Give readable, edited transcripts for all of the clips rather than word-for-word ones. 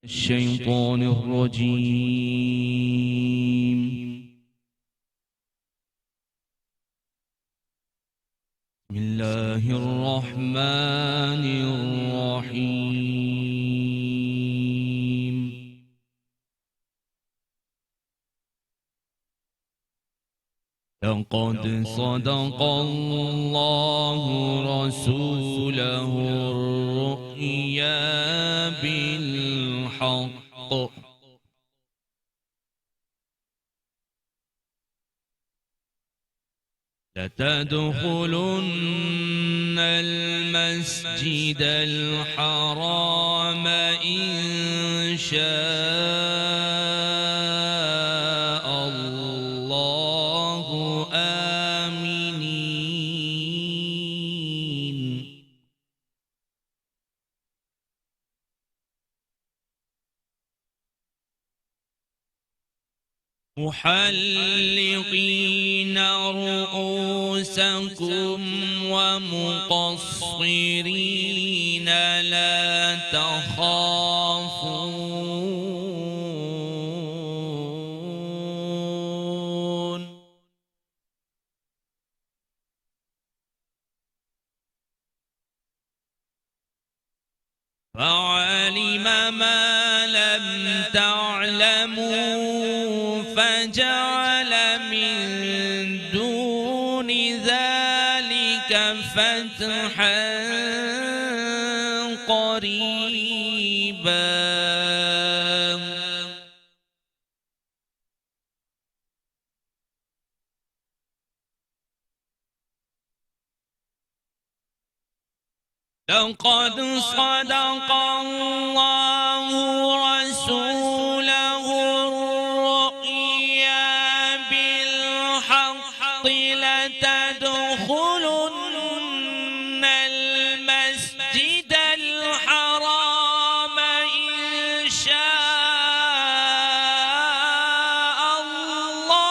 الشيطان الرجيم. بسم الله الرحمن الرحيم. لقد صدق الله رسوله الرؤيا بالحق لتدخلن المسجد الحرام إن شاء الله آمنين محلقين رؤوسكم ومقصرين لا تخافون فعلم ما لم تعلموا فجعل من دون ذلك فتحا قريبا لقد صدق الله رسوله الرؤيا بالحق لتدخلن المسجد الحرام إن شاء الله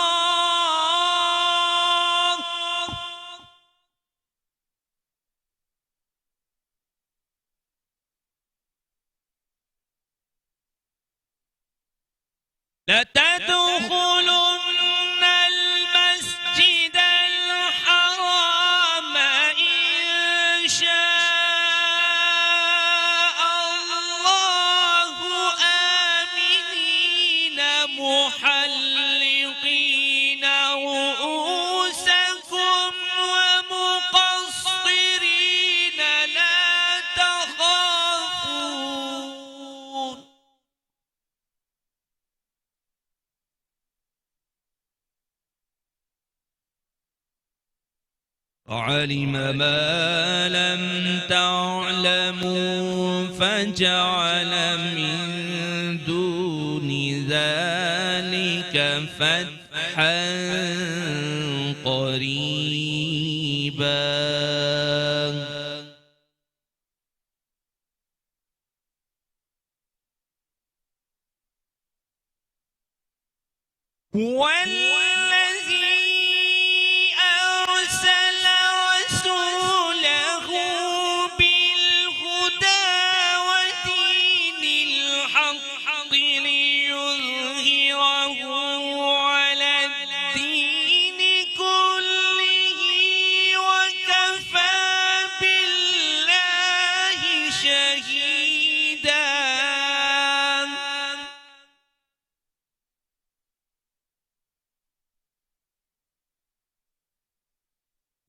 لتدخلن المسجد الحرام إن شاء الله آمنين محلقين رؤوسكم ومقصرين لا تخافون علم ما لم تعلموا فجعل من دون ذلك فتحا قريبا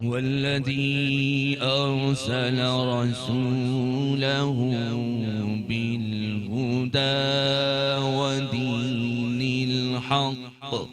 والذي أرسل رسوله بالهدى ودين الحق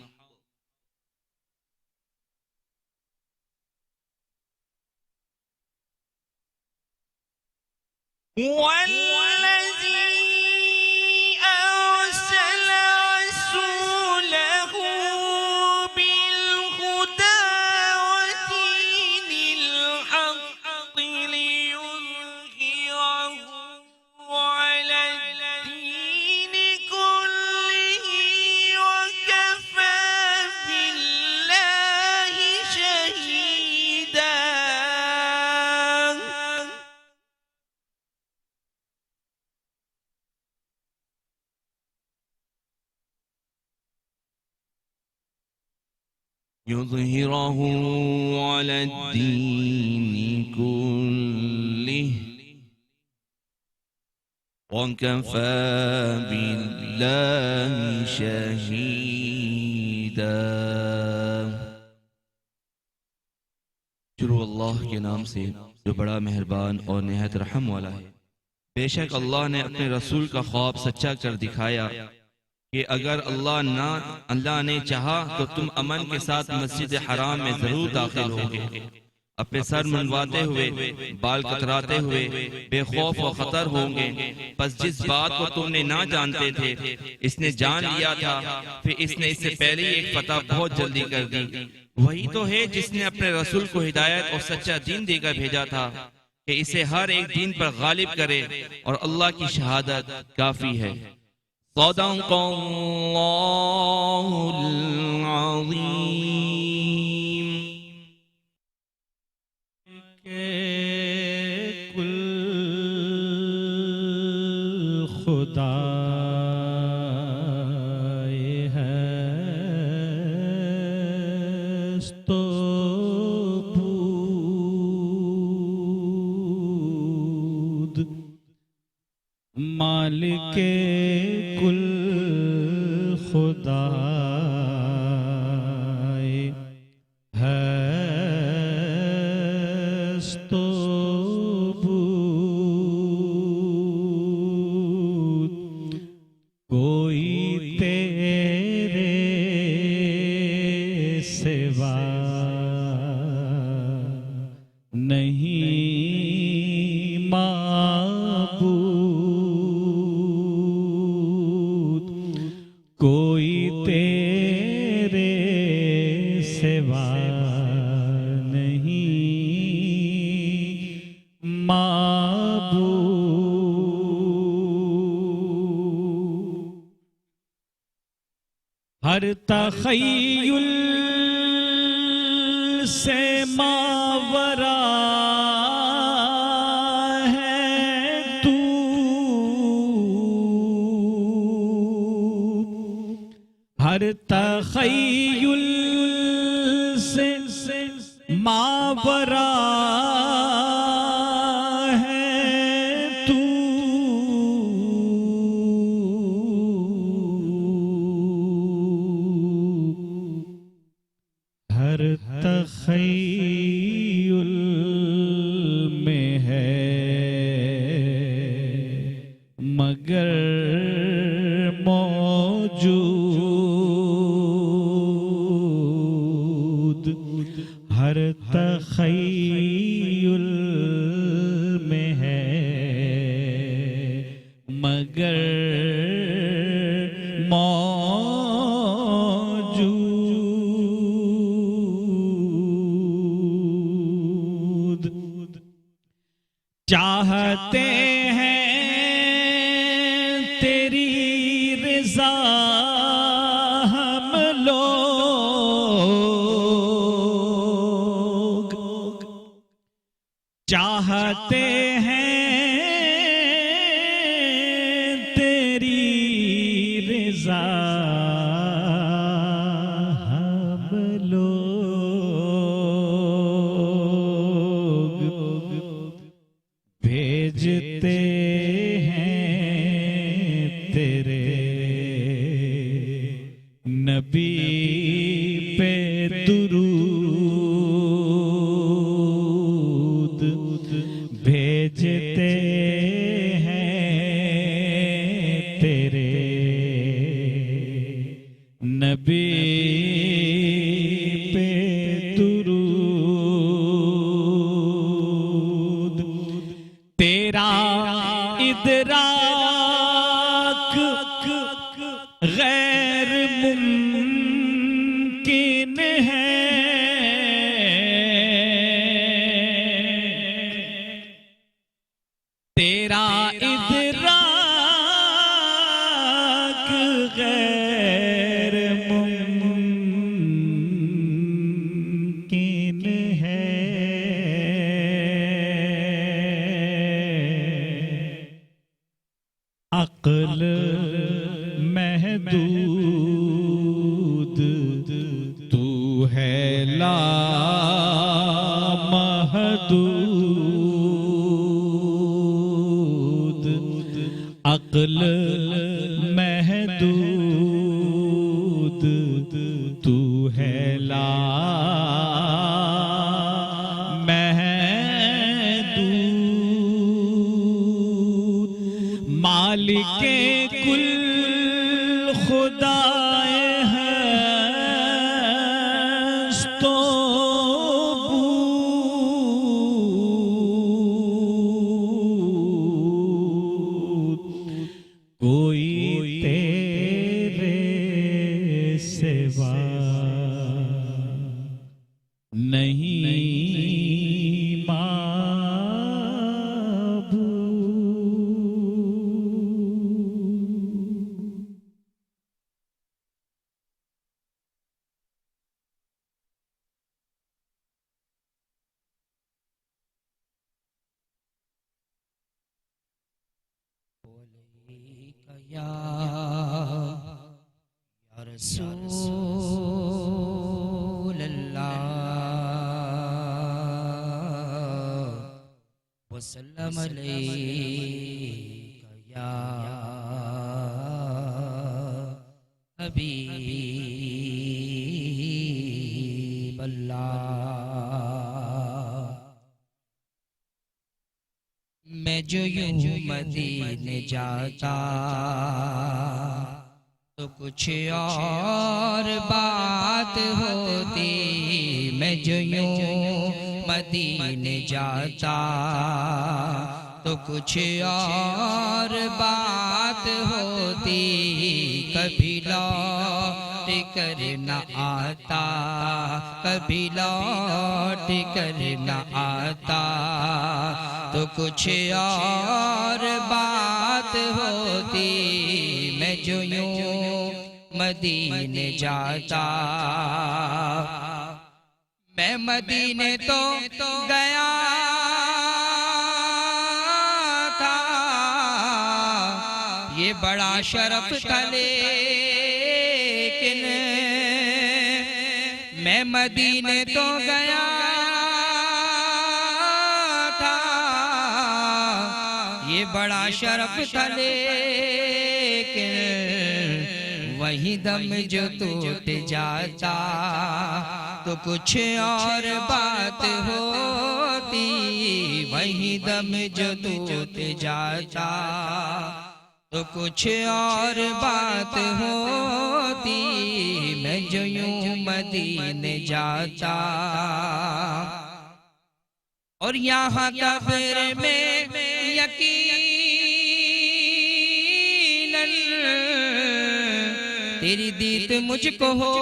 يظهره على الدين كله وكفى بالله شهيدا۔ شروع اللہ کے نام سے جو بڑا مہربان اور نہایت رحم والا ہے۔ بے شک اللہ نے اپنے رسول کا خواب سچا کر دکھایا کہ اگر اللہ نے چاہا تو تم امن کے ساتھ مسجد حرام میں ضرور داخل ہوگے۔ اپنے سر منڈواتے ہوئے، بال کتراتے ہوئے، بے خوف و خطر ہوں گے۔ پس جس بات کو تم نے نہ جانتے تھے اس نے جان لیا تھا، پھر اس نے اس سے پہلے ایک فتح بہت جلدی کر دی۔ وہی تو ہے جس نے اپنے رسول کو ہدایت اور سچا دین دے کر بھیجا تھا کہ اسے ہر ایک دین پر غالب کرے، اور اللہ کی شہادت کافی ہے۔ صدق اللہ العظیم۔ کل خدا تو بود مالک کل خدا ہے تو بود کوئی تیرے سوا نہیں معبود، کوئی تیرے سوا نہیں معبود۔ ہر تخیل سے ماورا ہے تو، ہر تخیل سے ماورا ہے تو، ہر تخیل میں ہے مگر موجود، ہر تخیل میں ہے مگر موجود۔ چاہتے ہیں تیری رضا ہم لوگ، چاہتے ہیں تیری رضا ہم لوگ، بھیجتے ہیں تیرے نبی پہ درود، بھیجتے ہیں تیرے نبی پہ درود۔ تیرا ادراک غیر ممکن ہے، ہے لامحدود، عقل محدود، تو ہے لامحدود، مالک کل خدائے ہست و بود، کوئی تیرے سوا نہیں معبود۔ یا رسول اللہ وسلم علیک یا حبیب اللہ۔ میں جو یوں مدینے جاتا تو کچھ اور بات ہوتی، میں جو یوں مدینے جاتا تو کچھ اور بات ہوتی، کبھی لوٹ کر نہ آتا، کبھی لوٹ کر نہ آتا، تو کچھ اور بات ہوتی، میں جو یوں مدینے جاتا۔ میں مدینے تو گیا تھا، یہ بڑا شرف تھا، لیکن میں مدینے تو گیا تھا، یہ بڑا شرف تھا، لیکن وہی دم جو ٹوٹ جاتا تو کچھ اور بات ہوتی، وہی دم جو ٹوٹ جاتا تو کچھ اور بات ہوتی، میں جو یوں مدینے جاتا۔ اور یہاں قبر میں یقیناً تیری دیت مجھ کو ہوگی،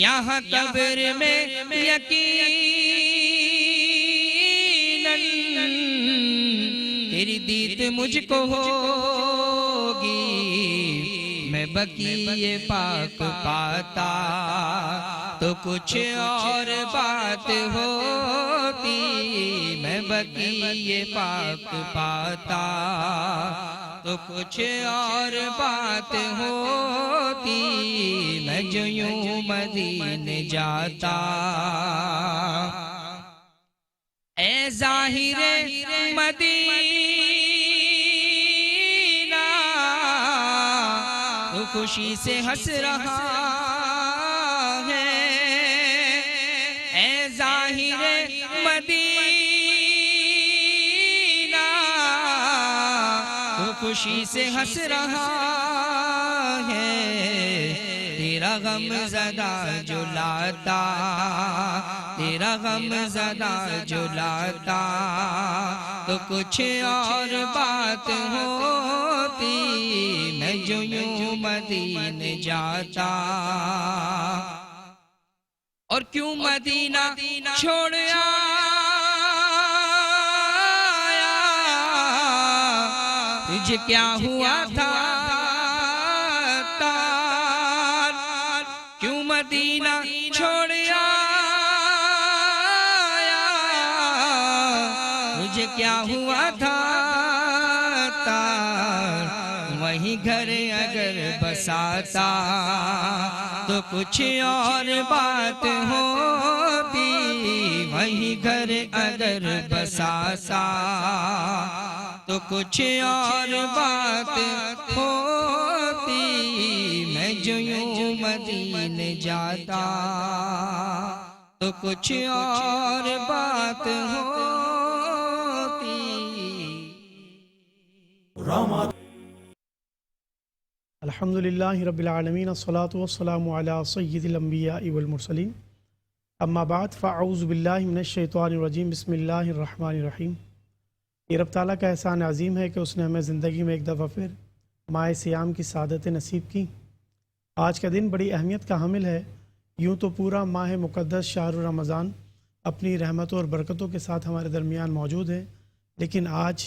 یہاں قبر میں یقیناً تیری دیت مجھ کو ہوگی، میں بقیع پاک پاتا تو کچھ اور بات ہوتی، میں بقیع پاک پاتا تو کچھ اور بات ہوتی، میں جو یوں مدینے جاتا۔ اے ظاہر مدینہ تو خوشی سے ہنس رہا ہے، اے ظاہر مدینہ تو خوشی سے ہنس رہا ہے، تیرا غم زدہ جو لاتا، تیرا غم زدہ جو لاتا تو کچھ اور بات ہوتی، میں جو یوں مدینے جاتا۔ اور کیوں مدینہ چھوڑ آیا، تجھے کیا ہوا تھا تار، کیوں مدینہ چھوڑ آیا، تجھے کیا ہوا تھا تار، وہی گھر اگر بساتا تو کچھ اور بات ہوتی، وہی گھر اگر بساتا تو کچھ اور بات ہوتی، میں جو یوں مدینے جاتا تو کچھ اور بات ہوتی۔ الحمدللہ رب العالمین، الصلاۃ والسلام علی سید الانبیاء والمرسلین، اما بعد فاعوذ باللہ من الشیطان الرجیم، بسم اللہ الرحمن الرحیم۔ یہ رب تعالیٰ کا احسان عظیم ہے کہ اس نے ہمیں زندگی میں ایک دفعہ پھر ماہ سیام کی سعادت نصیب کی۔ آج کا دن بڑی اہمیت کا حامل ہے۔ یوں تو پورا ماہ مقدس شہر رمضان اپنی رحمتوں اور برکتوں کے ساتھ ہمارے درمیان موجود ہے، لیکن آج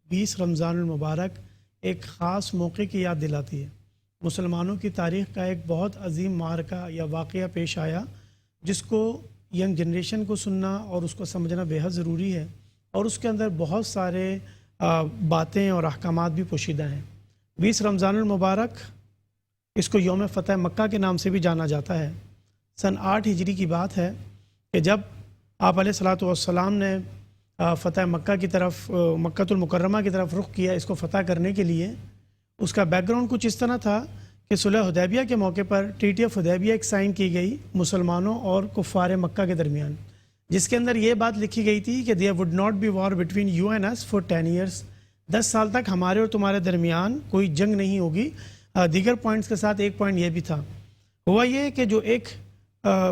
20 رمضان المبارک ایک خاص موقع کی یاد دلاتی ہے۔ مسلمانوں کی تاریخ کا ایک بہت عظیم معرکہ یا واقعہ پیش آیا، جس کو ینگ جنریشن کو سننا اور اس کو سمجھنا بے حد ضروری ہے، اور اس کے اندر بہت سارے باتیں اور احکامات بھی پوشیدہ ہیں۔ 20 رمضان المبارک، اس کو یوم فتح مکہ کے نام سے بھی جانا جاتا ہے۔ سن 8 ہجری کی بات ہے کہ جب آپ علیہ الصلاۃ والسلام نے فتح مکہ کی طرف، مکہ المکرمہ کی طرف رخ کیا اس کو فتح کرنے کے لیے۔ اس کا بیک گراؤنڈ کچھ اس طرح تھا کہ صلح حدیبیہ کے موقع پر ٹریٹی آف حدیبیہ ایک سائن کی گئی مسلمانوں اور کفار مکہ کے درمیان، جس کے اندر یہ بات لکھی گئی تھی کہ there would not be war between you and us for 10 years، 10 سال تک ہمارے اور تمہارے درمیان کوئی جنگ نہیں ہوگی۔ دیگر پوائنٹس کے ساتھ ایک پوائنٹ یہ بھی تھا، ہوا یہ کہ جو ایک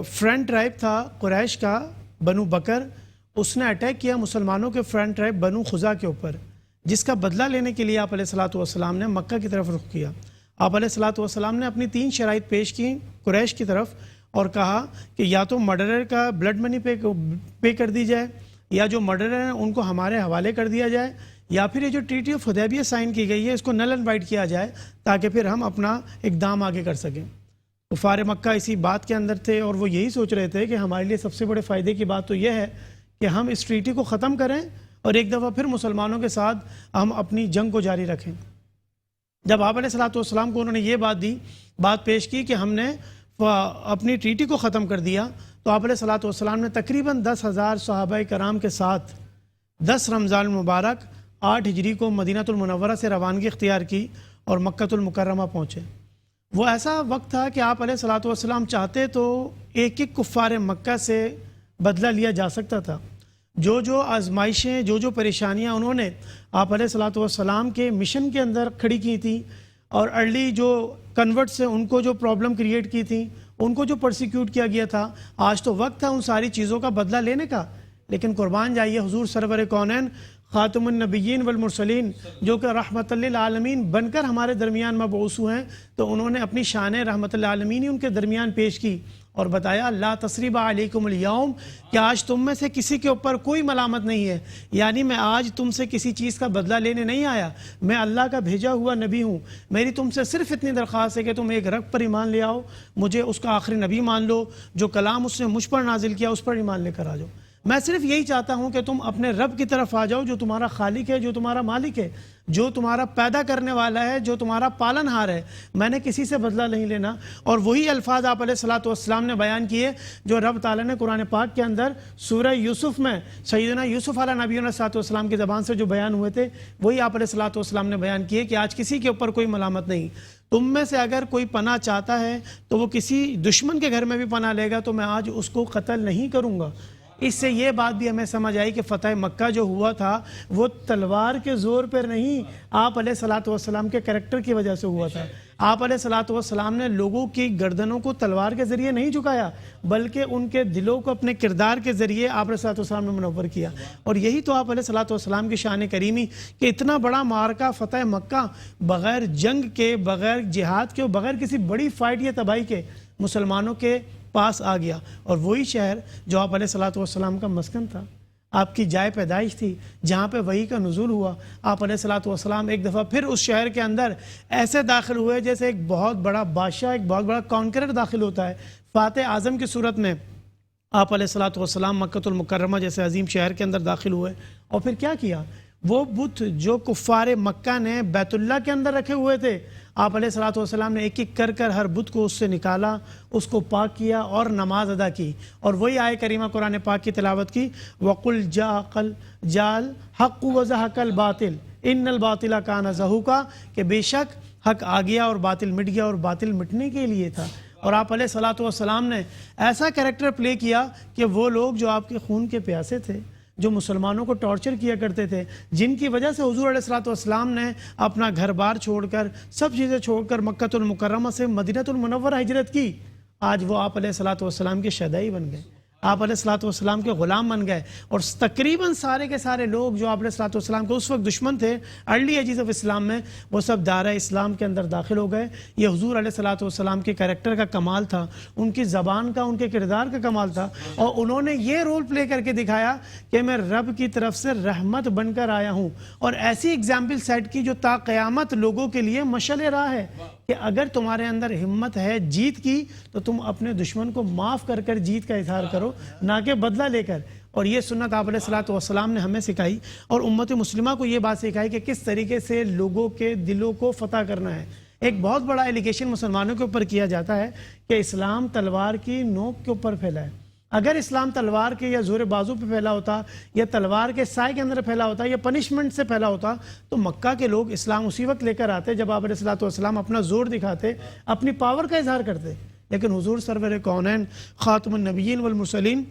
فرینڈ ٹرائب تھا قریش کا، بنو بکر، اس نے اٹیک کیا مسلمانوں کے فرینڈ ٹرائب بنو خزا کے اوپر، جس کا بدلہ لینے کے لیے آپ علیہ الصلاۃ والسلام نے مکہ کی طرف رخ کیا۔ آپ علیہ الصلاۃ والسلام نے اپنی 3 شرائط پیش کی قریش کی طرف، اور کہا کہ یا تو مرڈرر کا بلڈ منی پے کر دی جائے، یا جو مرڈرر ہیں ان کو ہمارے حوالے کر دیا جائے، یا پھر یہ جو ٹریٹی آف حدیبیہ سائن کی گئی ہے اس کو نل اینڈ وائڈ کیا جائے، تاکہ پھر ہم اپنا اقدام آگے کر سکیں۔ کفار مکہ اسی بات کے اندر تھے، اور وہ یہی سوچ رہے تھے کہ ہمارے لیے سب سے بڑے فائدے کی بات تو یہ ہے کہ ہم اس ٹریٹی کو ختم کریں اور ایک دفعہ پھر مسلمانوں کے ساتھ ہم اپنی جنگ کو جاری رکھیں۔ جب آپ علیہ الصلاۃ والسلام کو انہوں نے یہ بات پیش کی کہ ہم نے اپنی ٹریٹی کو ختم کر دیا، تو آپ علیہ الصلاۃ والسلام نے تقریباً 10,000 صحابہ کرام کے ساتھ 10 رمضان المبارک 8 ہجری کو مدینہ المنورہ سے روانگی اختیار کی اور مکہ المکرمہ پہنچے۔ وہ ایسا وقت تھا کہ آپ علیہ الصلاۃ والسلام چاہتے تو ایک ایک کفار مکہ سے بدلہ لیا جا سکتا تھا۔ جو آزمائشیں، جو پریشانیاں انہوں نے آپ علیہ الصلاۃ والسلام کے مشن کے اندر کھڑی کی تھیں، اور ارلی جو کنورٹس ہیں ان کو جو پرابلم کریٹ کی تھیں، ان کو جو پرسیکیوٹ کیا گیا تھا، آج تو وقت تھا ان ساری چیزوں کا بدلہ لینے کا۔ لیکن قربان جائیے حضور سرور کونین خاتم النبیین والمرسلین، جو کہ رحمت للعالمین بن کر ہمارے درمیان مبعوث ہوئے ہیں، تو انہوں نے اپنی شان رحمت للعالمین ہی ان کے درمیان پیش کی اور بتایا لا تثریب علیکم اليوم، کہ آج تم میں سے کسی کے اوپر کوئی ملامت نہیں ہے، یعنی میں آج تم سے کسی چیز کا بدلہ لینے نہیں آیا، میں اللہ کا بھیجا ہوا نبی ہوں۔ میری تم سے صرف اتنی درخواست ہے کہ تم ایک رب پر ایمان لے آؤ، مجھے اس کا آخری نبی مان لو، جو کلام اس نے مجھ پر نازل کیا اس پر ایمان لے کر آ جاؤ۔ میں صرف یہی چاہتا ہوں کہ تم اپنے رب کی طرف آ جاؤ، جو تمہارا خالق ہے، جو تمہارا مالک ہے، جو تمہارا پیدا کرنے والا ہے، جو تمہارا پالن ہار ہے۔ میں نے کسی سے بدلہ نہیں لینا۔ اور وہی الفاظ آپ علیہ الصلاۃ والسلام نے بیان کیے جو رب تعالیٰ نے قرآن پاک کے اندر سورہ یوسف میں سیدنا یوسف علیہ نبی علیہ الصلاۃ والسلام کی زبان سے جو بیان ہوئے تھے، وہی آپ علیہ الصلاۃ والسلام نے بیان کیے کہ آج کسی کے اوپر کوئی ملامت نہیں۔ تم میں سے اگر کوئی پناہ چاہتا ہے تو وہ کسی دشمن کے گھر میں بھی پناہ لے گا تو میں آج اس کو قتل نہیں کروں گا۔ اس سے یہ بات بھی ہمیں سمجھ آئی کہ فتح مکہ جو ہوا تھا وہ تلوار کے زور پر نہیں، آپ علیہ الصلاۃ والسلام کے کریکٹر کی وجہ سے ہوا تھا۔ آپ علیہ الصلاۃ والسلام نے لوگوں کی گردنوں کو تلوار کے ذریعے نہیں جھکایا، بلکہ ان کے دلوں کو اپنے کردار کے ذریعے آپ علیہ الصلاۃ والسلام نے منور کیا۔ اور یہی تو آپ علیہ الصلاۃ والسلام کی شان کریمی کہ اتنا بڑا معرکہ فتح مکہ بغیر جنگ کے، بغیر جہاد کے، بغیر کسی بڑی فائٹ یا تباہی کے مسلمانوں کے پاس آ گیا۔ اور وہی شہر جو آپ علیہ الصلاۃ والسلام کا مسکن تھا، آپ کی جائے پیدائش تھی، جہاں پہ وحی کا نزول ہوا، آپ علیہ الصلاۃ والسلام ایک دفعہ پھر اس شہر کے اندر ایسے داخل ہوئے جیسے ایک بہت بڑا بادشاہ، ایک بہت بڑا کانکرر داخل ہوتا ہے، فاتح اعظم کی صورت میں آپ علیہ الصلاۃ والسلام مکہ المکرمہ جیسے عظیم شہر کے اندر داخل ہوئے۔ اور پھر کیا کیا؟ وہ بت جو کفار مکہ نے بیت اللہ کے اندر رکھے ہوئے تھے، آپ علیہ الصلوۃ والسلام نے ایک ایک کر کر ہر بت کو اس سے نکالا، اس کو پاک کیا اور نماز ادا کی، اور وہی آیہ کریمہ قرآن پاک کی تلاوت کی، وَقُلْ جَاءَ الْحَقُّ وَزَهَقَ الْبَاطِلُ إِنَّ الْبَاطِلَ كَانَ زَهُوقًا، کہ بے شک حق آ گیا اور باطل مٹ گیا، اور باطل مٹنے کے لیے تھا۔ اور آپ علیہ الصلوۃ والسلام نے ایسا کریکٹر پلے کیا کہ وہ لوگ جو آپ کے خون کے پیاسے تھے، جو مسلمانوں کو ٹارچر کیا کرتے تھے، جن کی وجہ سے حضور علیہ الصلوۃ والسلام نے اپنا گھر بار چھوڑ کر، سب چیزیں چھوڑ کر مکہ المکرمہ سے مدینہ المنورہ ہجرت کی، آج وہ آپ علیہ الصلوۃ والسلام کے شہدائی بن گئے، آپ علیہ الصلوۃ والسلام کے غلام بن گئے، اور تقریباً سارے کے سارے لوگ جو آپ علیہ الصلوۃ والسلام کے اس وقت دشمن تھے ارلی ایجز آف اسلام میں، وہ سب دائرہ اسلام کے اندر داخل ہو گئے۔ یہ حضور علیہ الصلوۃ والسلام کے کریکٹر کا کمال تھا، ان کی زبان کا، ان کے کردار کا کمال تھا، اور انہوں نے یہ رول پلے کر کے دکھایا کہ میں رب کی طرف سے رحمت بن کر آیا ہوں، اور ایسی اگزامپل سیٹ کی جو تا قیامت لوگوں کے لیے مشعل راہ ہے کہ اگر تمہارے اندر ہمت ہے جیت کی تو تم اپنے دشمن کو معاف کر کر جیت کا اظہار کرو، نہ کہ بدلہ لے کر۔ اور یہ سنت آپ علیہ الصلوۃ والسلام نے ہمیں سکھائی، اور امت مسلمہ کو یہ بات سکھائی کہ کس طریقے سے لوگوں کے دلوں کو فتح کرنا ہے۔ ایک بہت بڑا ایلیگیشن مسلمانوں کے اوپر کیا جاتا ہے کہ اسلام تلوار کی نوک کے اوپر پھیلا ہے۔ اگر اسلام تلوار کے یا زور بازو پہ پھیلا ہوتا، یا تلوار کے سائے کے اندر پھیلا ہوتا، یا پنشمنٹ سے پھیلا ہوتا، تو مکہ کے لوگ اسلام اسی وقت لے کر آتے جب آپ علیہ الصلوۃ والسلام اپنا زور دکھاتے، اپنی پاور کا اظہار کرتے۔ لیکن حضور سرور کونین خاتم النبیین والمرسلین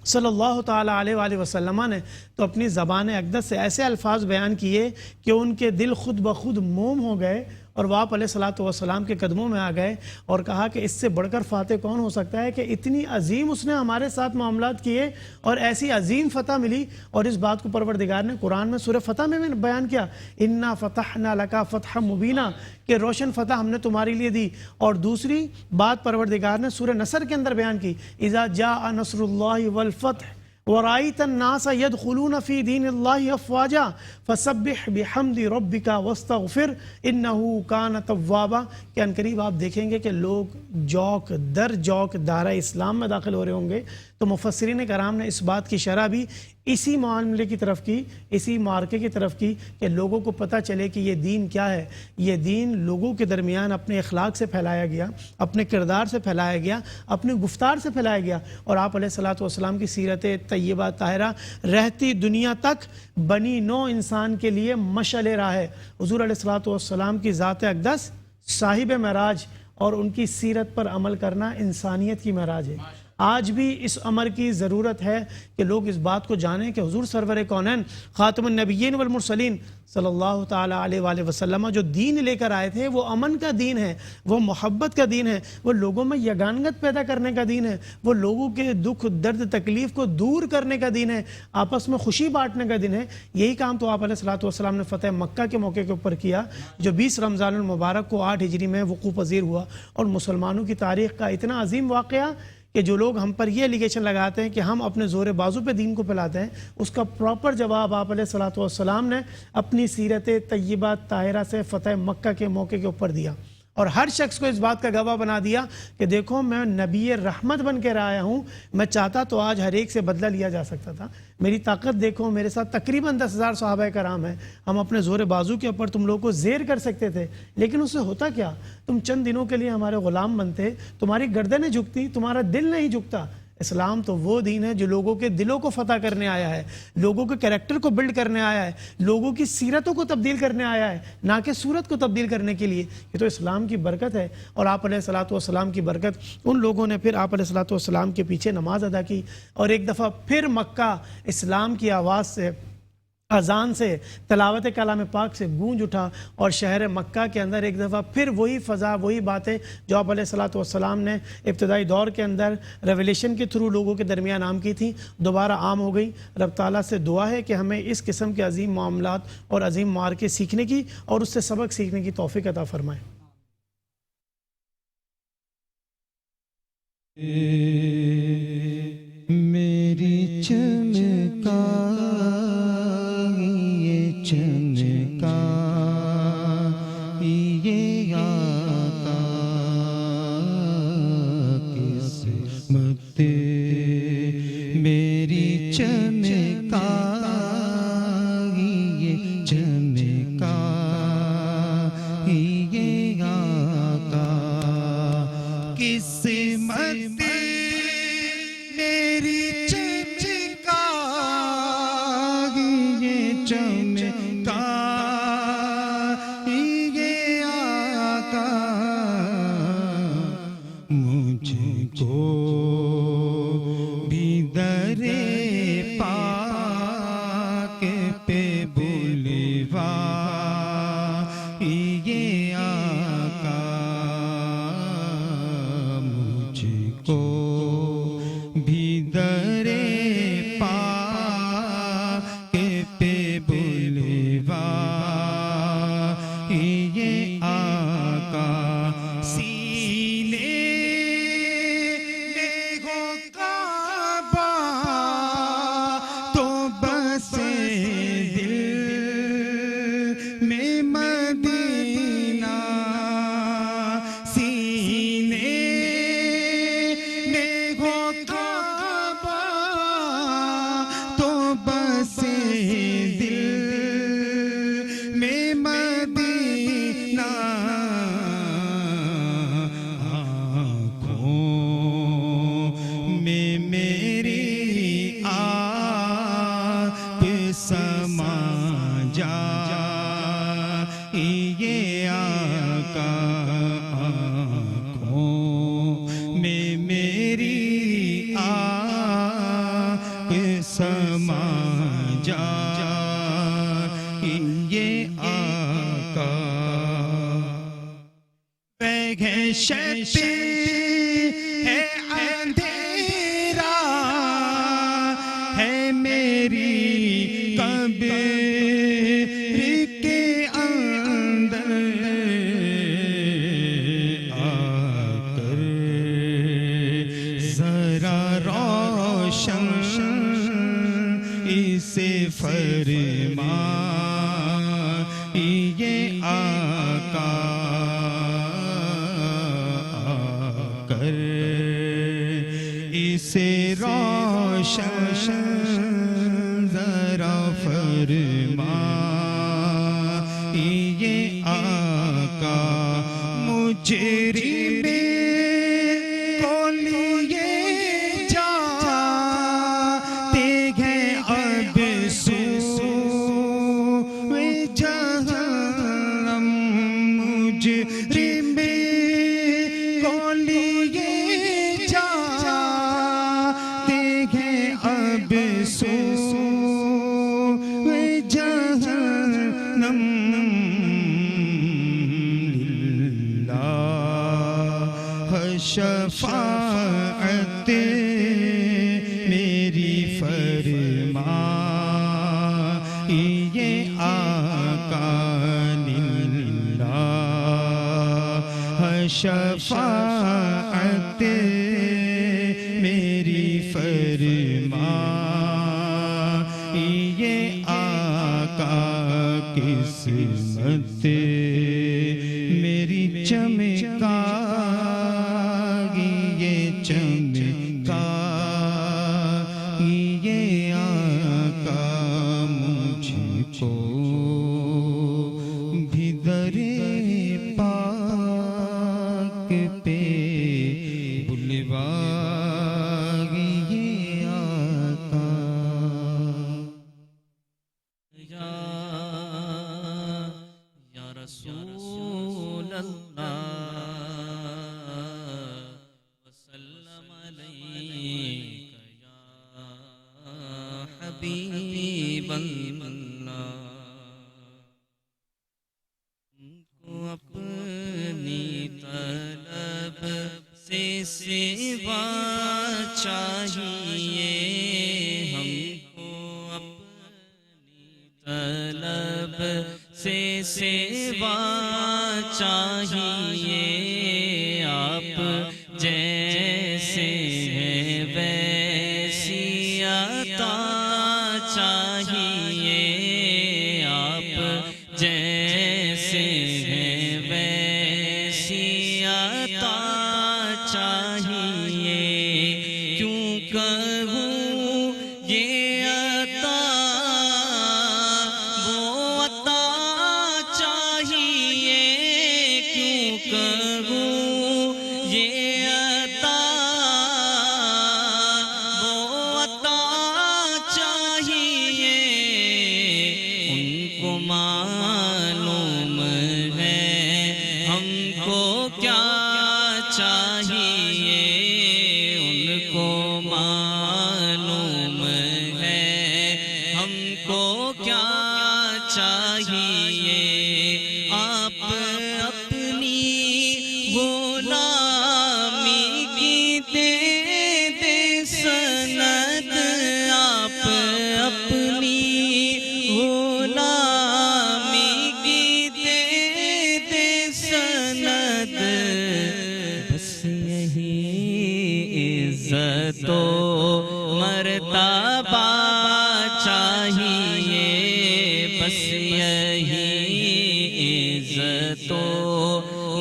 صلی اللہ تعالیٰ علیہ وآلہ وسلم نے تو اپنی زبان اقدس سے ایسے الفاظ بیان کیے کہ ان کے دل خود بخود موم ہو گئے، اور وہ آپ علیہ الصلوۃ والسلام کے قدموں میں آ گئے، اور کہا کہ اس سے بڑھ کر فاتح کون ہو سکتا ہے کہ اتنی عظیم اس نے ہمارے ساتھ معاملات کیے اور ایسی عظیم فتح ملی۔ اور اس بات کو پروردگار نے قرآن میں سورہ فتح میں بیان کیا، انا فتحنا لک فتحا مبینا، کہ روشن فتح ہم نے تمہارے لیے دی۔ اور دوسری بات پروردگار نے سورہ نصر کے اندر بیان کی، اذا جاء نصر اللہ والفتح وَرَأَيْتَ النَّاسَ يَدْخُلُونَ فِي دِينِ اللَّهِ أَفْوَاجًا فَسَبِّحْ بِحَمْدِ رَبِّكَ وَاسْتَغْفِرْ إِنَّهُ كَانَ تَوَّابًا، کہ عنقریب آپ دیکھیں گے کہ لوگ جوک در جوک دائرہ اسلام میں داخل ہو رہے ہوں گے۔ تو مفسرین کرام نے اس بات کی شرح بھی اسی معاملے کی طرف کی، اسی مارکے کی طرف کی کہ لوگوں کو پتہ چلے کہ یہ دین کیا ہے۔ یہ دین لوگوں کے درمیان اپنے اخلاق سے پھیلایا گیا، اپنے کردار سے پھیلایا گیا، اپنے گفتار سے پھیلایا گیا، اور آپ علیہ الصلوۃ والسلام کی سیرت طیبہ طاہرہ رہتی دنیا تک بنی نو انسان کے لیے مشعل راہ ہے۔ حضور علیہ الصلوۃ والسلام کی ذات اقدس صاحب معراج، اور ان کی سیرت پر عمل کرنا انسانیت کی معراج ہے۔ آج بھی اس امر کی ضرورت ہے کہ لوگ اس بات کو جانیں کہ حضور سرور کونین خاتم النبیین والمرسلین صلی اللہ تعالیٰ علیہ وآلہ وسلم جو دین لے کر آئے تھے وہ امن کا دین ہے، وہ محبت کا دین ہے، وہ لوگوں میں یگانگت پیدا کرنے کا دین ہے، وہ لوگوں کے دکھ درد تکلیف کو دور کرنے کا دین ہے، آپس میں خوشی بانٹنے کا دین ہے۔ یہی کام تو آپ علیہ الصلوۃ والسلام نے فتح مکہ کے موقع کے اوپر کیا، جو 20 رمضان المبارک کو 8 ہجری میں وقوع پذیر ہوا، اور مسلمانوں کی تاریخ کا اتنا عظیم واقعہ کہ جو لوگ ہم پر یہ ایلیگیشن لگاتے ہیں کہ ہم اپنے زور بازو پہ دین کو پھیلاتے ہیں، اس کا پراپر جواب آپ علیہ الصلوۃ والسلام نے اپنی سیرت طیبہ طاہرہ سے فتح مکہ کے موقع کے اوپر دیا، اور ہر شخص کو اس بات کا گواہ بنا دیا کہ دیکھو میں نبی رحمت بن کے آیا ہوں، میں چاہتا تو آج ہر ایک سے بدلہ لیا جا سکتا تھا، میری طاقت دیکھو، میرے ساتھ تقریباً 10,000 صحابہ کرام ہیں، ہم اپنے زور بازو کے اوپر تم لوگوں کو زیر کر سکتے تھے، لیکن اس سے ہوتا کیا، تم چند دنوں کے لیے ہمارے غلام بنتے، تمہاری گردنیں جھکتی، تمہارا دل نہیں جھکتا۔ اسلام تو وہ دین ہے جو لوگوں کے دلوں کو فتح کرنے آیا ہے، لوگوں کے کریکٹر کو بلڈ کرنے آیا ہے، لوگوں کی سیرتوں کو تبدیل کرنے آیا ہے، نہ کہ صورت کو تبدیل کرنے کے لیے۔ یہ تو اسلام کی برکت ہے، اور آپ علیہ الصلوۃ والسلام کی برکت۔ ان لوگوں نے پھر آپ علیہ الصلوۃ والسلام کے پیچھے نماز ادا کی، اور ایک دفعہ پھر مکہ اسلام کی آواز سے، اذان سے، تلاوت کلام پاک سے گونج اٹھا، اور شہر مکہ کے اندر ایک دفعہ پھر وہی فضا، وہی باتیں جو آپ علیہ الصلوۃ والسلام نے ابتدائی دور کے اندر ریولیشن کے تھرو لوگوں کے درمیان عام کی تھیں، دوبارہ عام ہو گئی۔ رب تعالیٰ سے دعا ہے کہ ہمیں اس قسم کے عظیم معاملات اور عظیم معرکے سیکھنے کی اور اس سے سبق سیکھنے کی توفیق عطا فرمائے۔ میری چمکا یہ چمکا یہ آقا قسمت میری چمکا یہ قسمت میری چمکا یہ چمکا یہ آقا مجھ کو بھی در پاک پہ بلوا یہ آقا مجھ کو بھی در پاک پہ بلوا یہ آقا سینے میں ہو کعبہ تو بس دل میں مدینہ سینے میں ہو کعبہ تو بس دل میں مدینہ آنکھوں میں میری آپ سما جا یہ آقا آنکھوں میں میری آپ سما جا یہ آقا وحشت ہے اندھیرا ہے میری قبر کے اندر آ کر ذرا روشن اسے فرما یہ آقا آ کر اسے روشن ذرا فرما یہ آقا مجرم کو لیے جاتے ہیں اب سوئے جہنم مجرم کو لیے جاتے ہیں اب سوئے جہنم للہ شفاعت میری فرما یہ آقا للہ شفاعت میری فرما یہ آقا قسمت میری چمکا یہ چمکا یہ آقا مجھ کو بھی در پاک پہ بلوا یہ آقا یا رسول اللہ وسلم علیک یا حبیب اللہ کو اپنی طلب سے سوا چاہیے ہم کو اپنی طلب سے سوا چاہیے آپ جیسے ہیں ویسی عطا چاہیے آپ جیسے ہیں ویسی عطا چاہیے کیوں کہوں یہ عطا وہ عطا چاہیے کیوں عزت و مرتبہ چاہیے، بس یہی عزت و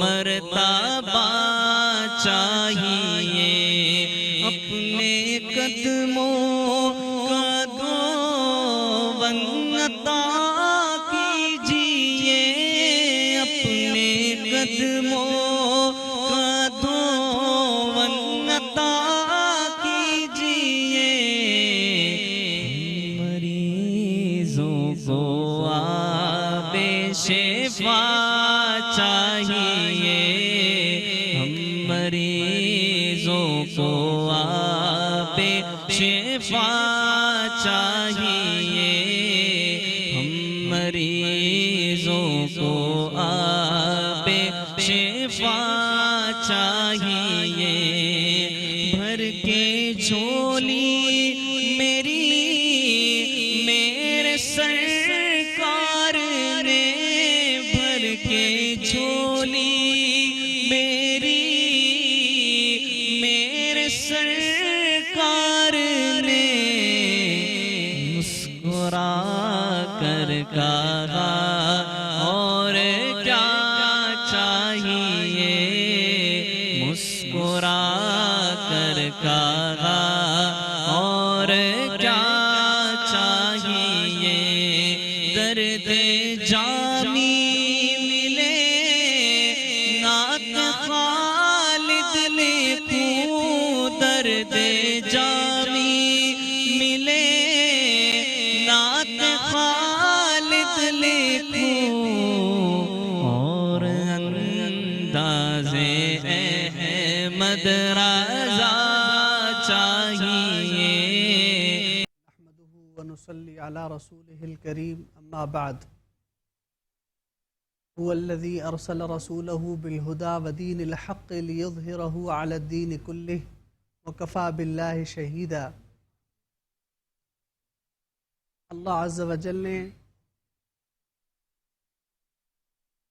مرتبہ چاہیے، اپنے قدموں کا دو عطا کیجیے، اپنے قدموں کا دو عطا کیجیے، مریضوں کو آب شفا چاہیے، ہم مریضوں کو آب شفا چاہیے، ہم مریضوں کو آب شفا چاہیے، بھر کے جھولی میرے سرکار نے، بھر کے جھولی میرے سرکار نے، مسکرا کر کہا اور کیا چاہیے، مسکرا کر کہا اور کیا چاہیے، درد جامی ملے نعت خالد لکھوں، درد جامی ملے نعت خالد لکھوں، اور انداز احمد رضا چاہیے۔ نحمده ونصلي على رسوله الكريم، أما بعد، هو الذي أرسل رسوله بالهدى ودين الحق ليظهره على الدين كله وكفى بالله شهيدا۔ اللہ عز و جل نے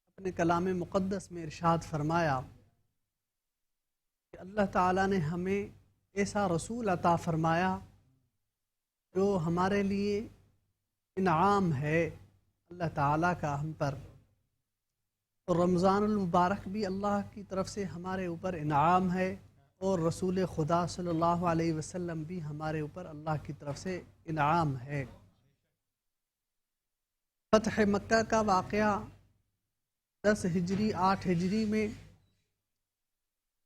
اپنے کلام مقدس میں ارشاد فرمایا کہ اللہ تعالیٰ نے ہمیں ایسا رسول عطا فرمایا جو ہمارے لیے انعام ہے اللہ تعالیٰ کا ہم پر، اور رمضان المبارک بھی اللہ کی طرف سے ہمارے اوپر انعام ہے، اور رسول خدا صلی اللہ علیہ وسلم بھی ہمارے اوپر اللہ کی طرف سے انعام ہے۔ فتح مکہ کا واقعہ 10 ہجری 8 ہجری میں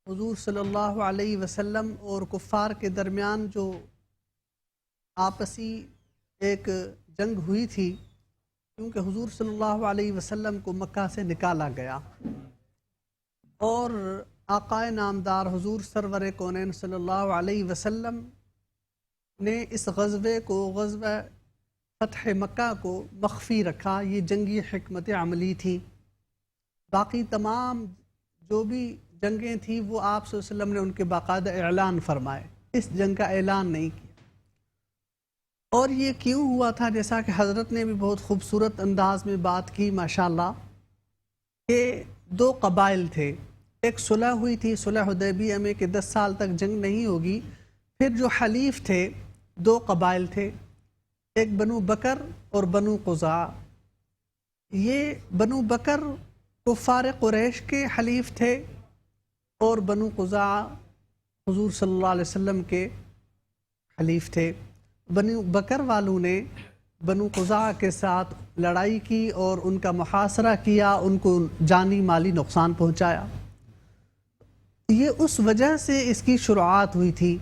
حضور صلی اللہ علیہ وسلم اور کفار کے درمیان جو آپسی ایک جنگ ہوئی تھی، کیونکہ حضور صلی اللہ علیہ وسلم کو مکہ سے نکالا گیا، اور آقائے نامدار حضور سرور کونین صلی اللہ علیہ وسلم نے اس غزوے کو، غزوہ فتح مکہ کو مخفی رکھا۔ یہ جنگی حکمت عملی تھی۔ باقی تمام جو بھی جنگیں تھیں وہ آپ صلی اللہ علیہ وسلم نے ان کے باقاعدہ اعلان فرمائے، اس جنگ کا اعلان نہیں کیا۔ اور یہ کیوں ہوا تھا، جیسا کہ حضرت نے بھی بہت خوبصورت انداز میں بات کی ماشاءاللہ، کہ 2 قبائل تھے، ایک صلح ہوئی تھی صلح حدیبیہ میں کہ 10 سال تک جنگ نہیں ہوگی، پھر جو حلیف تھے 2 قبائل تھے، ایک بنو بکر اور بنو قزاع۔ یہ بنو بکر کفار قریش کے حلیف تھے، اور بنو قزاع حضور صلی اللہ علیہ وسلم کے حلیف تھے۔ بنو بکر والوں نے بنو قزاع کے ساتھ لڑائی کی اور ان کا محاصرہ کیا، ان کو جانی مالی نقصان پہنچایا۔ یہ اس وجہ سے اس کی شروعات ہوئی تھی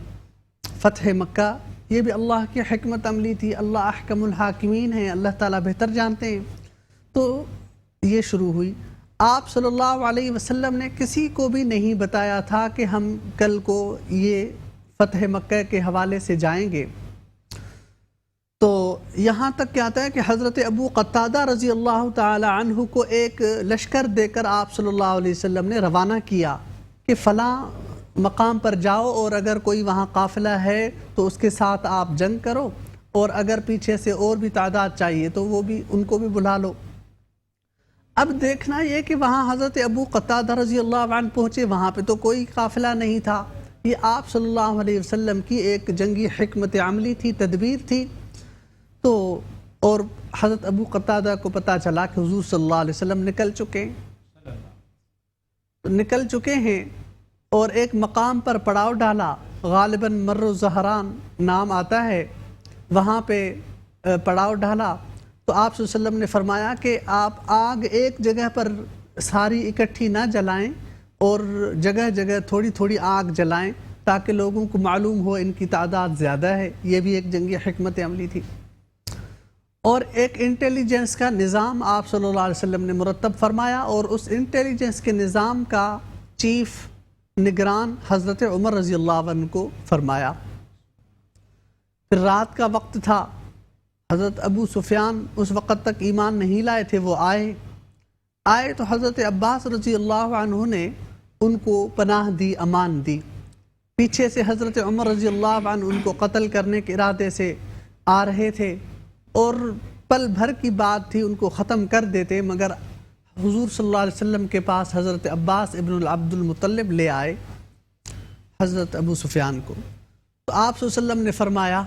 فتح مکہ۔ یہ بھی اللہ کی حکمت عملی تھی، اللہ احکم الحاکمین ہیں، اللہ تعالیٰ بہتر جانتے ہیں۔ تو یہ شروع ہوئی۔ آپ صلی اللہ علیہ وسلم نے کسی کو بھی نہیں بتایا تھا کہ ہم کل کو یہ فتح مکہ کے حوالے سے جائیں گے۔ تو یہاں تک کیا آتا ہے کہ حضرت ابو قتادہ رضی اللہ تعالی عنہ کو ایک لشکر دے کر آپ صلی اللہ علیہ وسلم نے روانہ کیا کہ فلاں مقام پر جاؤ، اور اگر کوئی وہاں قافلہ ہے تو اس کے ساتھ آپ جنگ کرو، اور اگر پیچھے سے اور بھی تعداد چاہیے تو وہ بھی ان کو بھی بلا لو۔ اب دیکھنا یہ کہ وہاں حضرت ابو قتادہ رضی اللہ عنہ پہنچے، وہاں پہ تو کوئی قافلہ نہیں تھا، یہ آپ صلی اللہ علیہ وسلم کی ایک جنگی حکمت عملی تھی، تدبیر تھی۔ تو اور حضرت ابو قتادہ کو پتہ چلا کہ حضور صلی اللہ علیہ وسلم نکل چکے ہیں اور ایک مقام پر پڑاؤ ڈالا، غالباً مر الزہران نام آتا ہے، وہاں پہ پڑاؤ ڈالا۔ تو آپ صلی اللہ علیہ وسلم نے فرمایا کہ آپ آگ ایک جگہ پر ساری اکٹھی نہ جلائیں اور جگہ جگہ تھوڑی تھوڑی آگ جلائیں تاکہ لوگوں کو معلوم ہو ان کی تعداد زیادہ ہے۔ یہ بھی ایک جنگی حکمت عملی تھی۔ اور ایک انٹیلیجنس کا نظام آپ صلی اللہ علیہ وسلم نے مرتب فرمایا، اور اس انٹیلیجنس کے نظام کا چیف نگران حضرت عمر رضی اللہ عنہ کو فرمایا۔ پھر رات کا وقت تھا، حضرت ابو سفیان اس وقت تک ایمان نہیں لائے تھے، وہ آئے تو حضرت عباس رضی اللہ عنہ نے ان کو پناہ دی، امان دی۔ پیچھے سے حضرت عمر رضی اللہ عنہ ان کو قتل کرنے کے ارادے سے آ رہے تھے، اور پل بھر کی بات تھی، ان کو ختم کر دیتے، مگر حضور صلی اللہ علیہ وسلم کے پاس حضرت عباس ابن عبد المطلب لے آئے حضرت ابو سفیان کو۔ تو آپ صلی اللہ علیہ وسلم نے فرمایا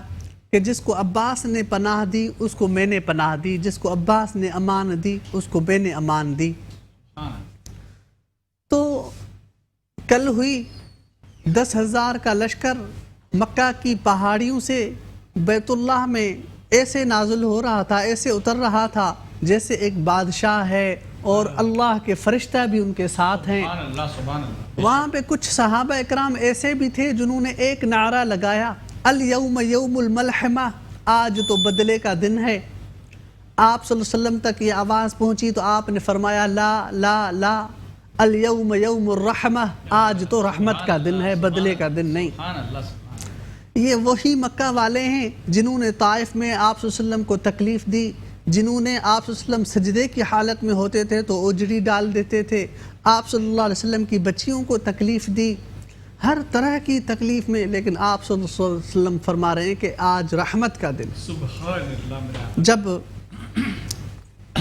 کہ جس کو عباس نے پناہ دی اس کو میں نے پناہ دی، جس کو عباس نے امان دی اس کو میں نے امان دی۔ تو کل ہوئی 10,000 کا لشکر مکہ کی پہاڑیوں سے بیت اللہ میں ایسے نازل ہو رہا تھا، ایسے اتر رہا تھا جیسے ایک بادشاہ ہے اور اللہ کے فرشتہ بھی ان کے ساتھ ہیں۔ وہاں پہ کچھ صحابہ اکرام ایسے بھی تھے جنہوں نے ایک نعرہ لگایا، الیوم یوم الملحمہ، آج تو بدلے کا دن ہے۔ آپ صلی اللہ علیہ وسلم تک یہ آواز پہنچی تو آپ نے فرمایا لا لا لا، الیوم یوم الرحمہ، آج تو رحمت کا دن ہے، بدلے کا دن نہیں۔ یہ وہی مکہ والے ہیں جنہوں نے طائف میں آپ صلی اللہ علیہ وسلم کو تکلیف دی، جنہوں نے آپ صلی اللہ علیہ وسلم سجدے کی حالت میں ہوتے تھے تو اجڑی ڈال دیتے تھے، آپ صلی اللہ علیہ وسلم کی بچیوں کو تکلیف دی، ہر طرح کی تکلیف میں، لیکن آپ صلی اللہ علیہ وسلم فرما رہے ہیں کہ آج رحمت کا دن۔ جب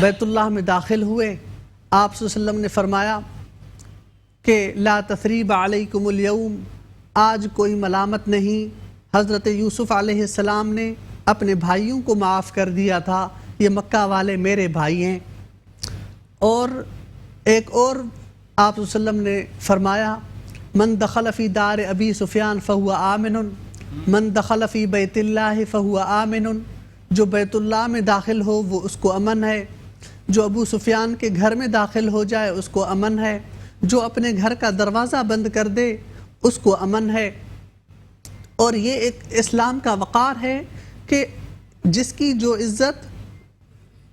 بیت اللہ میں داخل ہوئے، آپ صلی اللہ علیہ وسلم نے فرمایا کہ لا تثریب علیکم اليوم، آج کوئی ملامت نہیں۔ حضرت یوسف علیہ السلام نے اپنے بھائیوں کو معاف کر دیا تھا، یہ مکہ والے میرے بھائی ہیں۔ اور ایک اور آپ صلی اللہ علیہ وسلم نے فرمایا، من دخل فی دار ابی سفیان فہو آمن، من دخل فی بیت اللہ فہو آمن، جو بیت اللہ میں داخل ہو وہ اس کو امن ہے، جو ابو سفیان کے گھر میں داخل ہو جائے اس کو امن ہے، جو اپنے گھر کا دروازہ بند کر دے اس کو امن ہے۔ اور یہ ایک اسلام کا وقار ہے کہ جس کی جو عزت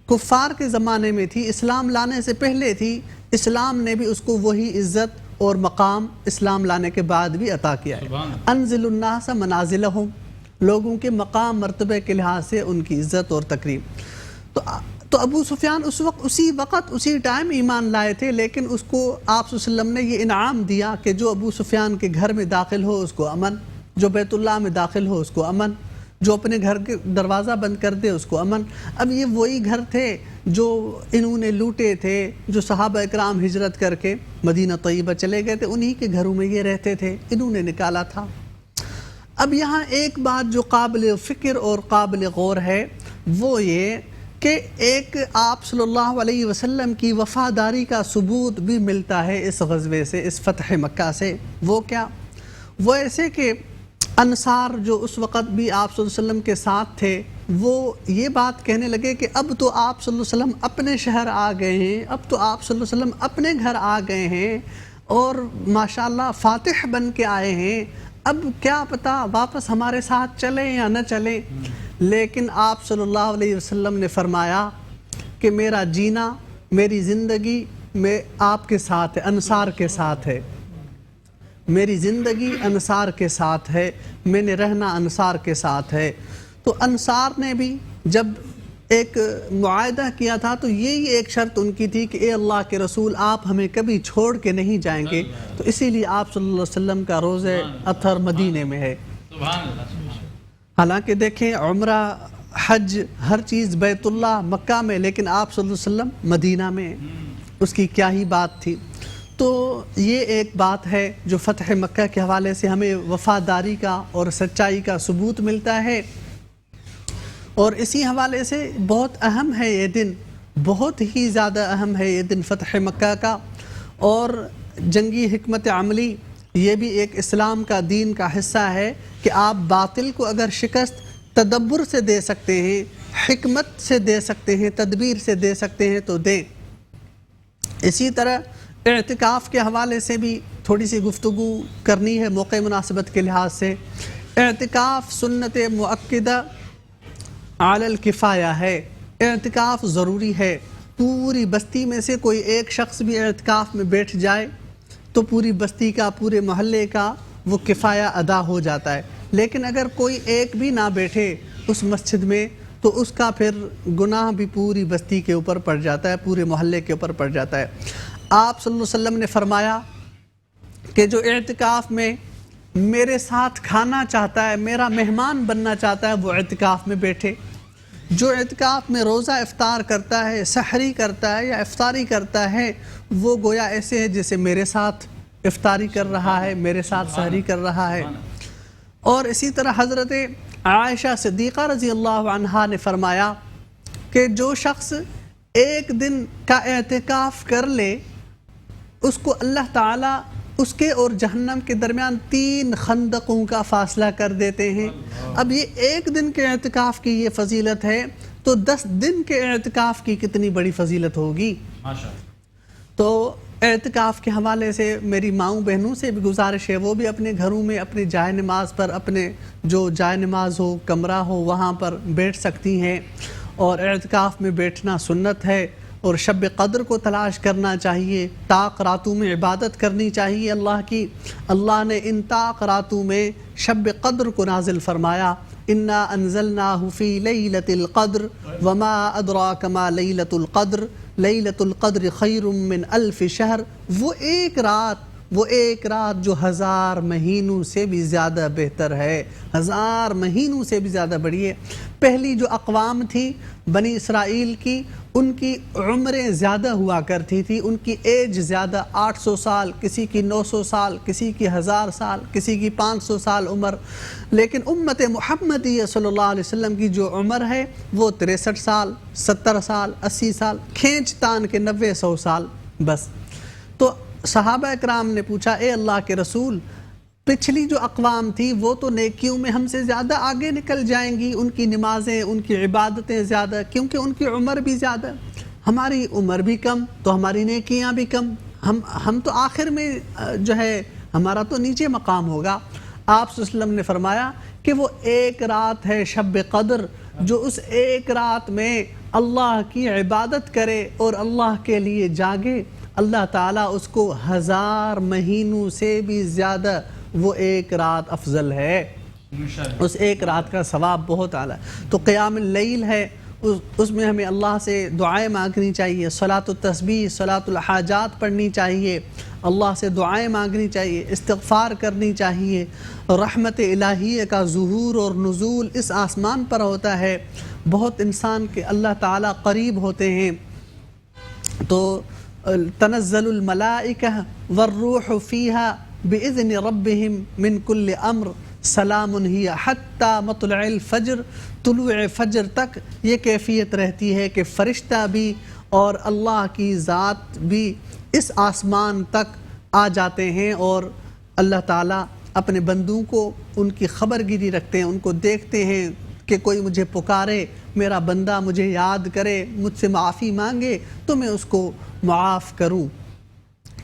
کفار کے زمانے میں تھی، اسلام لانے سے پہلے تھی، اسلام نے بھی اس کو وہی عزت اور مقام اسلام لانے کے بعد بھی عطا کیا ہے۔ انزل الناس منازلہم، لوگوں کے مقام مرتبے کے لحاظ سے ان کی عزت اور تکریم۔ تو ابو سفیان اسی وقت اسی ٹائم ایمان لائے تھے، لیکن اس کو آپ صلی اللہ علیہ وسلم نے یہ انعام دیا کہ جو ابو سفیان کے گھر میں داخل ہو اس کو امن، جو بیت اللہ میں داخل ہو اس کو امن، جو اپنے گھر کے دروازہ بند کر دے اس کو امن۔ اب یہ وہی گھر تھے جو انہوں نے لوٹے تھے، جو صحابہ اکرام ہجرت کر کے مدینہ طیبہ چلے گئے تھے، انہی کے گھروں میں یہ رہتے تھے، انہوں نے نکالا تھا۔ اب یہاں ایک بات جو قابل فکر اور قابل غور ہے وہ یہ کہ ایک آپ صلی اللہ علیہ وسلم کی وفاداری کا ثبوت بھی ملتا ہے اس غزوے سے، اس فتح مکہ سے۔ وہ کیا؟ وہ ایسے کہ انصار جو اس وقت بھی آپ صلی اللہ علیہ وسلم کے ساتھ تھے، وہ یہ بات کہنے لگے کہ اب تو آپ صلی اللہ علیہ وسلم اپنے شہر آ گئے ہیں، اب تو آپ صلی اللہ علیہ وسلم اپنے گھر آ گئے ہیں اور ماشاءاللہ فاتح بن کے آئے ہیں، اب کیا پتہ واپس ہمارے ساتھ چلیں یا نہ چلیں۔ لیکن آپ صلی اللہ علیہ وسلم نے فرمایا کہ میرا جینا، میری زندگی میں آپ کے ساتھ ہے، انصار کے ساتھ ہے، میری زندگی انصار کے ساتھ ہے، میں نے رہنا انصار کے ساتھ ہے۔ تو انصار نے بھی جب ایک معاہدہ کیا تھا تو یہی ایک شرط ان کی تھی کہ اے اللہ کے رسول آپ ہمیں کبھی چھوڑ کے نہیں جائیں گے، تو اسی لیے آپ صلی اللہ علیہ وسلم کا روضہ اطہر مدینے میں ہے۔ حالانکہ دیکھیں عمرہ، حج، ہر چیز بیت اللہ مکہ میں، لیکن آپ صلی اللہ علیہ وسلم مدینہ میں، اس کی کیا ہی بات تھی۔ تو یہ ایک بات ہے جو فتح مکہ کے حوالے سے ہمیں وفاداری کا اور سچائی کا ثبوت ملتا ہے، اور اسی حوالے سے بہت اہم ہے یہ دن، بہت ہی زیادہ اہم ہے یہ دن فتح مکہ کا۔ اور جنگی حکمت عملی یہ بھی ایک اسلام کا دین کا حصہ ہے کہ آپ باطل کو اگر شکست تدبر سے دے سکتے ہیں، حکمت سے دے سکتے ہیں، تدبیر سے دے سکتے ہیں تو دیں۔ اسی طرح اعتکاف کے حوالے سے بھی تھوڑی سی گفتگو کرنی ہے موقع مناسبت کے لحاظ سے۔ اعتکاف سنت مؤکدہ علی الکفایہ ہے، اعتکاف ضروری ہے۔ پوری بستی میں سے کوئی ایک شخص بھی اعتکاف میں بیٹھ جائے تو پوری بستی کا، پورے محلے کا وہ کفایہ ادا ہو جاتا ہے، لیکن اگر کوئی ایک بھی نہ بیٹھے اس مسجد میں تو اس کا پھر گناہ بھی پوری بستی کے اوپر پڑ جاتا ہے، پورے محلے کے اوپر پڑ جاتا ہے۔ آپ صلی اللہ علیہ وسلم نے فرمایا کہ جو اعتکاف میں میرے ساتھ کھانا چاہتا ہے، میرا مہمان بننا چاہتا ہے، وہ اعتکاف میں بیٹھے۔ جو اعتکاف میں روزہ افطار کرتا ہے، سحری کرتا ہے یا افطاری کرتا ہے، وہ گویا ایسے ہے جیسے میرے ساتھ افطاری کر رہا ہے، میرے ساتھ سحری کر رہا ہے۔ اور اسی طرح حضرت عائشہ صدیقہ رضی اللہ عنہا نے فرمایا کہ جو شخص ایک دن کا اعتکاف کر لے اس کو اللہ تعالیٰ اس کے اور جہنم کے درمیان 3 خندقوں کا فاصلہ کر دیتے ہیں۔ اب یہ ایک دن کے اعتکاف کی یہ فضیلت ہے تو 10 دن کے اعتکاف کی کتنی بڑی فضیلت ہوگی۔ تو اعتکاف کے حوالے سے میری ماؤں بہنوں سے بھی گزارش ہے، وہ بھی اپنے گھروں میں اپنی جائے نماز پر، اپنے جو جائے نماز ہو، کمرہ ہو، وہاں پر بیٹھ سکتی ہیں، اور اعتکاف میں بیٹھنا سنت ہے۔ اور شب قدر کو تلاش کرنا چاہیے، طاق راتوں میں عبادت کرنی چاہیے اللہ کی۔ اللہ نے ان طاق راتوں میں شب قدر کو نازل فرمایا، انا انزلناہ فی لیلۃ القدر وما ادراک ما لیلۃ القدر لیلۃ القدر خیر من الف شہر۔ وہ ایک رات جو 1000 مہینوں سے بھی زیادہ بہتر ہے، 1000 مہینوں سے بھی زیادہ بڑی ہے۔ پہلی جو اقوام تھی بنی اسرائیل کی، ان کی عمریں زیادہ ہوا کرتی تھی، ان کی ایج زیادہ، 800 سال، کسی کی 900 سال، کسی کی 1000 سال، کسی کی 500 سال عمر۔ لیکن امت محمدیہ صلی اللہ علیہ وسلم کی جو عمر ہے وہ 63 سال، 70 سال، 80 سال، کھینچ تان کے 90-100 سال بس۔ تو صحابہ اکرام نے پوچھا، اے اللہ کے رسول، پچھلی جو اقوام تھی وہ تو نیکیوں میں ہم سے زیادہ آگے نکل جائیں گی، ان کی نمازیں، ان کی عبادتیں زیادہ، کیونکہ ان کی عمر بھی زیادہ، ہماری عمر بھی کم تو ہماری نیکیاں بھی کم، ہم تو آخر میں جو ہے ہمارا تو نیچے مقام ہوگا۔ آپ صلی اللہ علیہ وسلم نے فرمایا کہ وہ ایک رات ہے شب قدر، جو اس ایک رات میں اللہ کی عبادت کرے اور اللہ کے لیے جاگے، اللہ تعالیٰ اس کو 1000 مہینوں سے بھی زیادہ وہ ایک رات افضل ہے، اس ایک رات کا ثواب بہت اعلیٰ۔ تو قیام اللیل ہے، اس میں ہمیں اللہ سے دعائیں مانگنی چاہیے، صلاۃ التسبیح، صلاۃ الحاجات پڑھنی چاہیے، اللہ سے دعائیں مانگنی چاہیے، استغفار کرنی چاہیے۔ رحمت الہیہ کا ظہور اور نزول اس آسمان پر ہوتا ہے، بہت انسان کے اللہ تعالیٰ قریب ہوتے ہیں۔ تو تنزل الملائکہ والروح فیہا بِإِذْنِ رَبِّهِمْ مِنْ كُلِّ أَمْرٍ سلام ہی حتی مطلع الفجر، طلوع فجر تک یہ کیفیت رہتی ہے کہ فرشتہ بھی اور اللہ کی ذات بھی اس آسمان تک آ جاتے ہیں، اور اللہ تعالیٰ اپنے بندوں کو ان کی خبر گیری رکھتے ہیں، ان کو دیکھتے ہیں کہ کوئی مجھے پکارے، میرا بندہ مجھے یاد کرے، مجھ سے معافی مانگے تو میں اس کو معاف کروں۔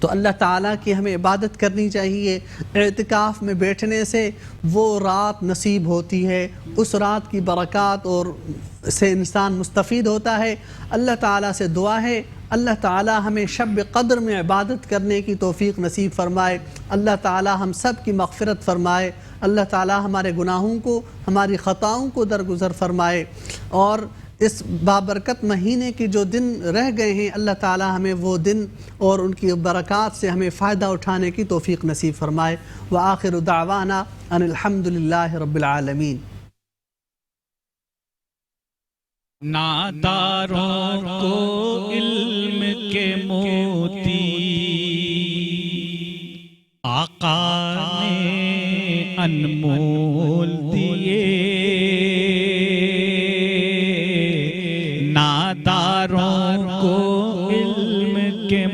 تو اللہ تعالیٰ کی ہمیں عبادت کرنی چاہیے۔ اعتکاف میں بیٹھنے سے وہ رات نصیب ہوتی ہے، اس رات کی برکات اور سے انسان مستفید ہوتا ہے۔ اللہ تعالیٰ سے دعا ہے اللہ تعالیٰ ہمیں شب قدر میں عبادت کرنے کی توفیق نصیب فرمائے، اللہ تعالیٰ ہم سب کی مغفرت فرمائے، اللہ تعالیٰ ہمارے گناہوں کو، ہماری خطاؤں کو درگزر فرمائے، اور اس بابرکت مہینے کی جو دن رہ گئے ہیں اللہ تعالیٰ ہمیں وہ دن اور ان کی برکات سے ہمیں فائدہ اٹھانے کی توفیق نصیب فرمائے۔ وآخر دعوانا ان الحمدللہ رب العالمین۔ ناداروں کو علم کے موتی آقا نے انمول دیے ناداروں کو علم کے